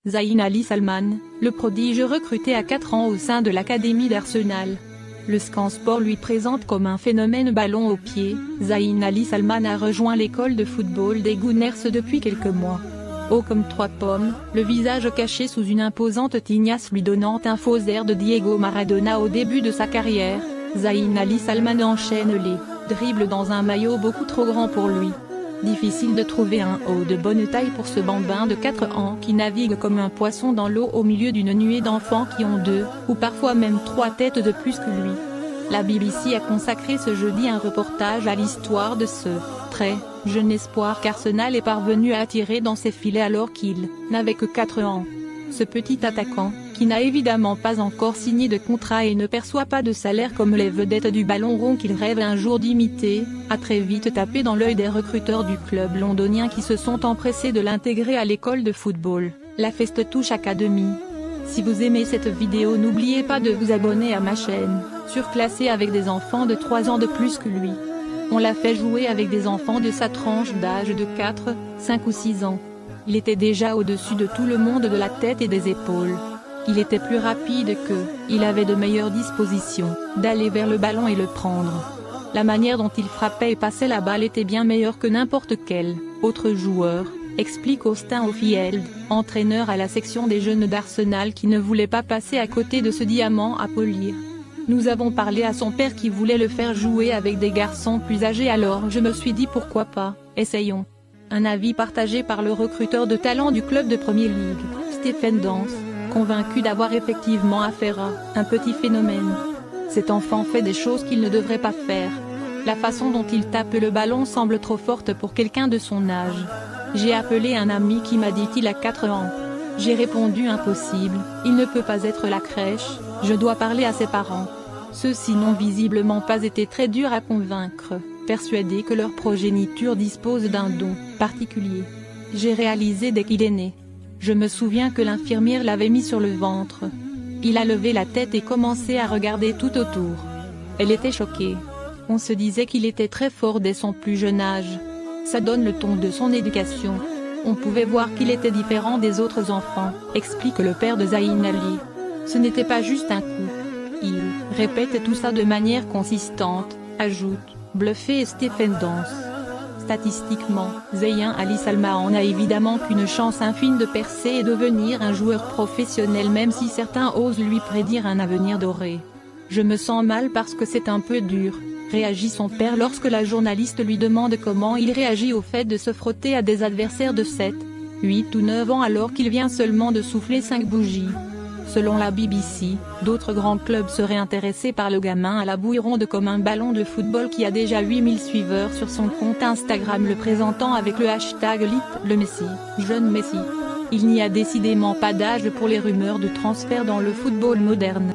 Zayn Ali Salman, le prodige recruté à 4 ans au sein de l'académie d'Arsenal. Le Scan Sport lui présente comme un phénomène ballon au pied. Zayn Ali Salman a rejoint l'école de football des Gunners depuis quelques mois. Haut comme 3 pommes, le visage caché sous une imposante tignasse lui donnant un faux air de Diego Maradona au début de sa carrière, Zayn Ali Salman enchaîne les dribbles dans un maillot beaucoup trop grand pour lui. Difficile de trouver un haut de bonne taille pour ce bambin de 4 ans qui navigue comme un poisson dans l'eau au milieu d'une nuée d'enfants qui ont 2, ou parfois même 3 têtes de plus que lui. La BBC a consacré ce jeudi un reportage à l'histoire de ce très jeune espoir qu'Arsenal est parvenu à attirer dans ses filets alors qu'il n'avait que 4 ans. Ce petit attaquant, qui n'a évidemment pas encore signé de contrat et ne perçoit pas de salaire comme les vedettes du ballon rond qu'il rêve un jour d'imiter, a très vite tapé dans l'œil des recruteurs du club londonien qui se sont empressés de l'intégrer à l'école de football, la Festoche Academy. Si vous aimez cette vidéo, n'oubliez pas de vous abonner à ma chaîne, surclassée avec des enfants de 3 ans de plus que lui. On l'a fait jouer avec des enfants de sa tranche d'âge de 4, 5 ou 6 ans. Il était déjà au-dessus de tout le monde de la tête et des épaules. Il était plus rapide qu'eux, il avait de meilleures dispositions d'aller vers le ballon et le prendre. La manière dont il frappait et passait la balle était bien meilleure que n'importe quel autre joueur, explique Austin Offield, entraîneur à la section des jeunes d'Arsenal qui ne voulait pas passer à côté de ce diamant à polir. Nous avons parlé à son père qui voulait le faire jouer avec des garçons plus âgés, alors je me suis dit pourquoi pas, essayons. Un avis partagé par le recruteur de talent du club de Premier League, Stephen Dance, convaincu d'avoir effectivement affaire à un petit phénomène. Cet enfant fait des choses qu'il ne devrait pas faire. La façon dont il tape le ballon semble trop forte pour quelqu'un de son âge. J'ai appelé un ami qui m'a dit qu'il a 4 ans. J'ai répondu impossible, il ne peut pas être la crèche, je dois parler à ses parents. Ceux-ci n'ont visiblement pas été très durs à convaincre, persuadés que leur progéniture dispose d'un don particulier. J'ai réalisé dès qu'il est né. Je me souviens que l'infirmière l'avait mis sur le ventre. Il a levé la tête et commencé à regarder tout autour. Elle était choquée. On se disait qu'il était très fort dès son plus jeune âge. Ça donne le ton de son éducation. On pouvait voir qu'il était différent des autres enfants, explique le père de Zayn Ali. Ce n'était pas juste un coup. Il répète tout ça de manière consistante, ajoute, bluffé et Stephen Dance. Statistiquement, Zayn Ali Salman a évidemment qu'une chance infime de percer et devenir un joueur professionnel, même si certains osent lui prédire un avenir doré. Je me sens mal parce que c'est un peu dur, réagit son père lorsque la journaliste lui demande comment il réagit au fait de se frotter à des adversaires de 7, 8 ou 9 ans alors qu'il vient seulement de souffler 5 bougies. Selon la BBC, d'autres grands clubs seraient intéressés par le gamin à la bouille ronde comme un ballon de football qui a déjà 8000 suiveurs sur son compte Instagram le présentant avec le hashtag #le Messi, jeune Messi. Il n'y a décidément pas d'âge pour les rumeurs de transfert dans le football moderne.